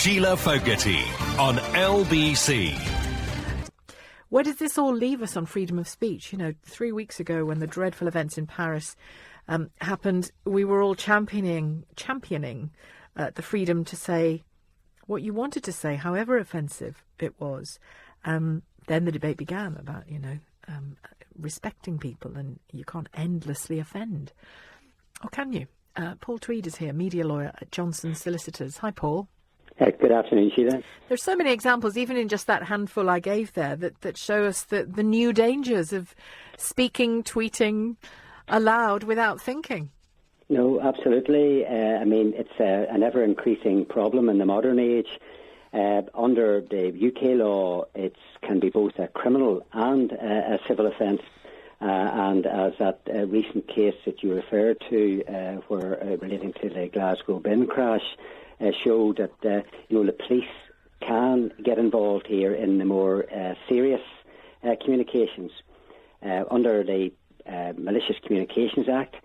Sheila Fogarty on LBC. Where does this all leave us on freedom of speech? 3 weeks ago when the dreadful events in Paris happened, we were all championing the freedom to say what you wanted to say, however offensive it was. Then the debate began about, respecting people, and you can't endlessly offend. Or can you? Paul Tweed is here, media lawyer at Johnson Solicitors. Hi, Paul. Good afternoon, Sheila. There's so many examples, even in just that handful I gave there, that show us the new dangers of speaking, tweeting aloud without thinking. No, absolutely. It's an ever-increasing problem in the modern age. Under the UK law, it can be both a criminal and a civil offence. And as that recent case that you referred to, where relating to the Glasgow bin crash, showed that the police can get involved here in the more serious communications. Under the Malicious Communications Act,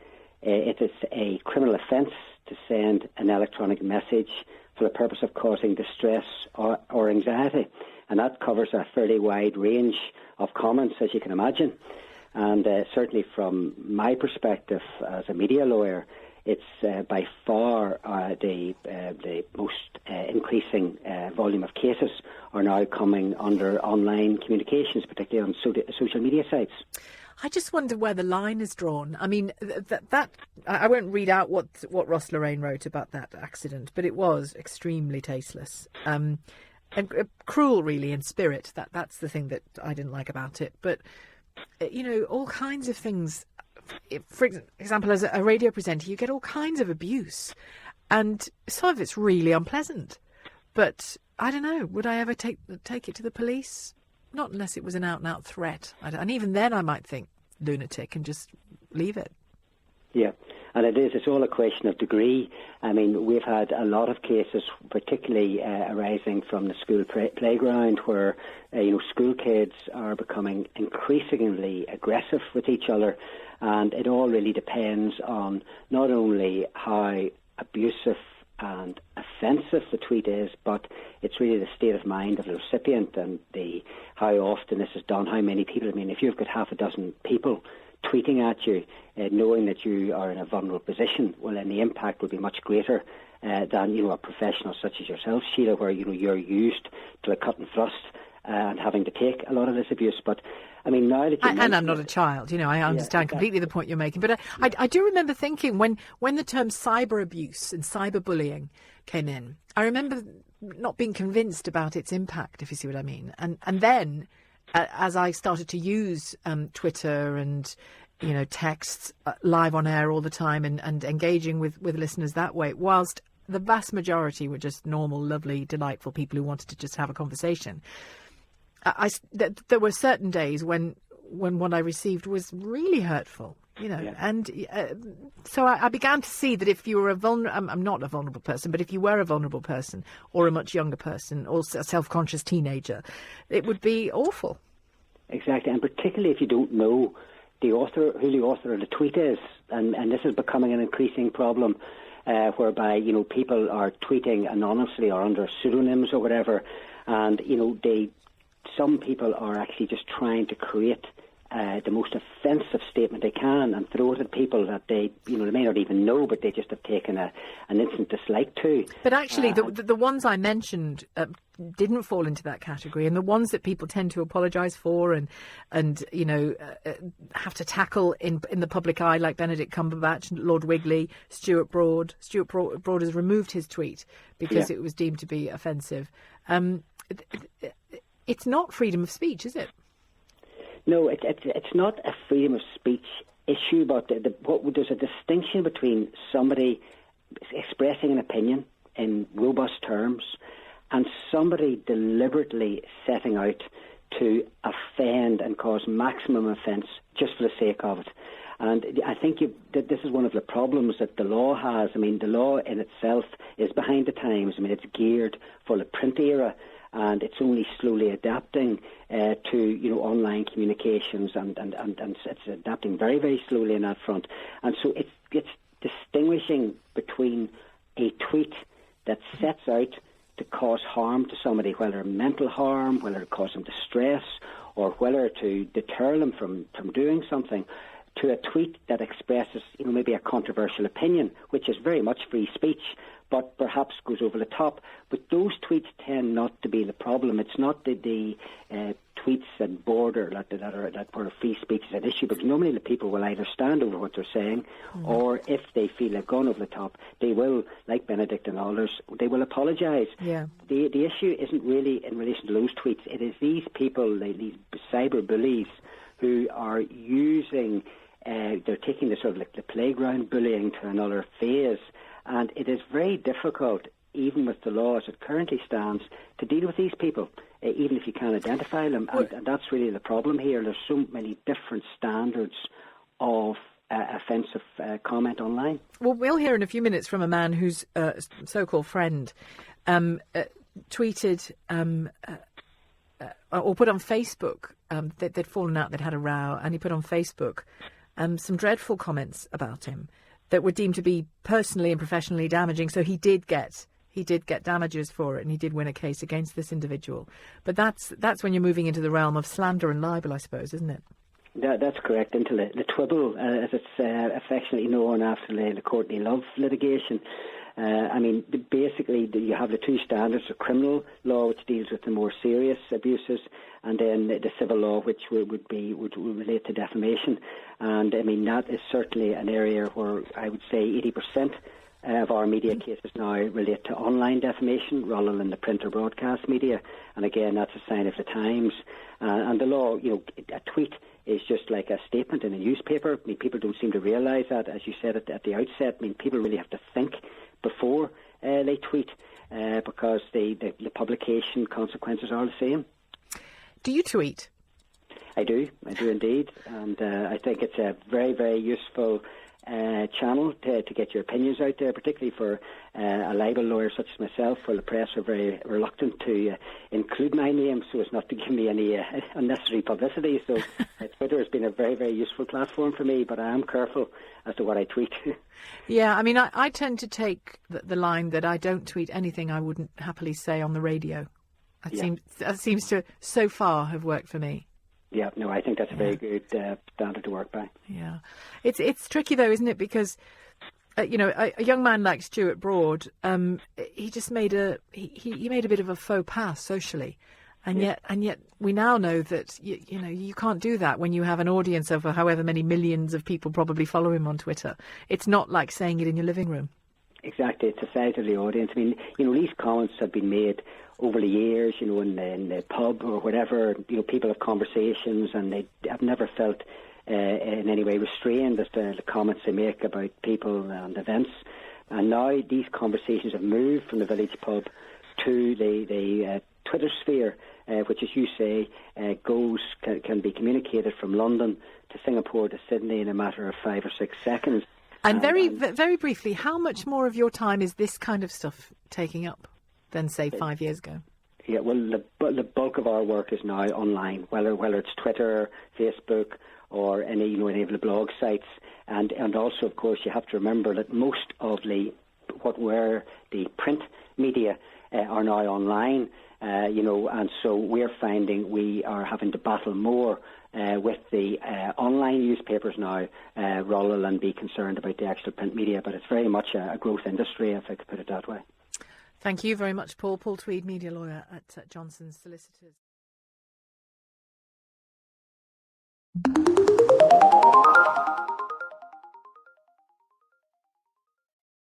it is a criminal offence to send an electronic message for the purpose of causing distress or anxiety, and that covers a fairly wide range of comments, as you can imagine. And certainly from my perspective as a media lawyer, it's by far the most increasing volume of cases are now coming under online communications, particularly on social media sites. I just wonder where the line is drawn. I mean, that I won't read out what Ross Lorraine wrote about that accident, but it was extremely tasteless and cruel, really, in spirit. That's the thing that I didn't like about it. But all kinds of things. For example, as a radio presenter, you get all kinds of abuse, and some of it's really unpleasant. But I don't know, would I ever take it to the police? Not unless it was an out-and-out threat. And even then I might think lunatic and just leave it. Yeah, and it's all a question of degree. I mean, we've had a lot of cases, particularly arising from the school playground, where school kids are becoming increasingly aggressive with each other. And it all really depends on not only how abusive and offensive the tweet is, but it's really the state of mind of the recipient and how often this is done, how many people. I mean, if you've got half a dozen people tweeting at you, knowing that you are in a vulnerable position, well, then the impact would be much greater than a professional such as yourself, Sheila, where you're used to the cut and thrust and having to take a lot of this abuse. But I mean, now that and I'm not a child, I understand completely the point you're making. But I do remember thinking when the term cyber abuse and cyberbullying came in, I remember not being convinced about its impact, if you see what I mean. And then as I started to use Twitter and texts live on air all the time and engaging with listeners that way, whilst the vast majority were just normal, lovely, delightful people who wanted to just have a conversation, there were certain days when what I received was really hurtful, and so I began to see that if you were I'm not a vulnerable person, but if you were a vulnerable person or a much younger person or a self-conscious teenager, it would be awful. Exactly, and particularly if you don't know who the author of the tweet is, and this is becoming an increasing problem, whereby people are tweeting anonymously or under pseudonyms or whatever, and some people are actually just trying to create the most offensive statement they can and throw it at people that they may not even know, but they just have taken an instant dislike to. But actually, the ones I mentioned didn't fall into that category, and the ones that people tend to apologise for and have to tackle in the public eye, like Benedict Cumberbatch, Lord Wigley, Stuart Broad. Stuart Broad has removed his tweet because it was deemed to be offensive. It's not freedom of speech, is it? No, it's not a freedom of speech issue, but there's a distinction between somebody expressing an opinion in robust terms and somebody deliberately setting out to offend and cause maximum offence just for the sake of it. And I think that this is one of the problems that the law has. I mean, the law in itself is behind the times. I mean, it's geared for the print era, and it's only slowly adapting to online communications, and it's adapting very, very slowly on that front. And so it's distinguishing between a tweet that sets out to cause harm to somebody, whether mental harm, whether it cause them distress, or whether to deter them from doing something, to a tweet that expresses, maybe a controversial opinion, which is very much free speech, but perhaps goes over the top. But those tweets tend not to be the problem. It's not the tweets that border, that where free speech is an issue, because normally the people will either stand over what they're saying, or if they feel they've gone over the top, they will, like Benedict and others, they will apologise. Yeah. The issue isn't really in relation to those tweets. It is these people, these cyber bullies, who are using, they're taking the sort of like the playground bullying to another phase. And it is very difficult, even with the law as it currently stands, to deal with these people, even if you can identify them. And that's really the problem here. There's so many different standards of offensive comment online. Well, we'll hear in a few minutes from a man whose so-called friend tweeted or put on Facebook that they'd fallen out, they'd had a row, and he put on Facebook some dreadful comments about him that were deemed to be personally and professionally damaging. So he did get damages for it, and he did win a case against this individual. But that's when you're moving into the realm of slander and libel, I suppose, isn't it? That's correct, into the twibble, as it's affectionately known after the Courtney Love litigation. Basically, you have the two standards: the criminal law, which deals with the more serious abuses, and then the civil law, which would relate to defamation. And that is certainly an area where I would say 80% of our media cases now relate to online defamation rather than the print or broadcast media. And again, that's a sign of the times. And the law, a tweet is just like a statement in a newspaper. People don't seem to realise that, as you said at the outset. People really have to think before they tweet, because the publication consequences are the same. Do you tweet? I do indeed, and I think it's a very, very useful channel to get your opinions out there, particularly for a libel lawyer such as myself, where the press are very reluctant to include my name so as not to give me any unnecessary publicity. So Twitter has been a very, very useful platform for me, but I am careful as to what I tweet. Yeah, I tend to take the line that I don't tweet anything I wouldn't happily say on the radio. That seems to, so far, have worked for me. Yeah, no, I think that's a very good standard to work by. Yeah. It's tricky, though, isn't it? Because, a young man like Stuart Broad, he just made he made a bit of a faux pas socially. And yet we now know that, you can't do that when you have an audience of however many millions of people probably follow him on Twitter. It's not like saying it in your living room. Exactly. It's the size of the audience. These comments have been made over the years, in the pub or whatever. People have conversations, and they have never felt in any way restrained as to the comments they make about people and events. And now these conversations have moved from the village pub to the Twitter sphere, which, as you say, can be communicated from London to Singapore to Sydney in a matter of 5 or 6 seconds. And very, very briefly, how much more of your time is this kind of stuff taking up than, say, 5 years ago? Yeah, well, the bulk of our work is now online, whether it's Twitter, Facebook, or any of the blog sites, and also, of course, you have to remember that most of what were the print media are now online, and so we're finding we are having to battle more with the online newspapers now, rather than be concerned about the actual print media. But it's very much a growth industry, if I could put it that way. Thank you very much, Paul. Paul Tweed, media lawyer at Johnson's Solicitors.